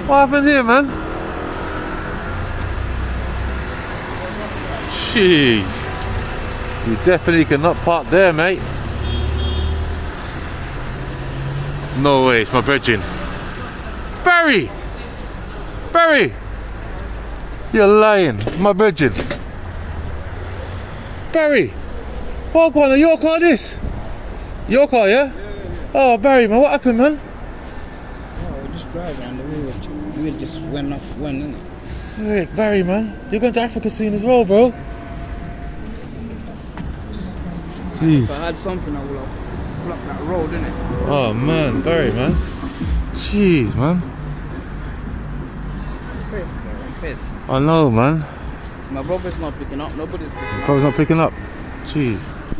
What happened here, man? Jeez. You definitely cannot park there, mate. No way, it's my brethren. Barry! Barry! You're lying. My brethren. Barry! What one? Your car this? Your car, yeah? Oh, Barry, man, what happened, man? Oh, we just drive and the wheel just went off one, innit? Rick, Barry, man, you're going to Africa soon as well, bro. Jeez. If I had something, I would have blocked that road, innit? Oh, man, Barry, man. Jeez, man. I'm pissed. I know, man. My brother's not picking up, nobody's picking up. Bro's not picking up. Jeez.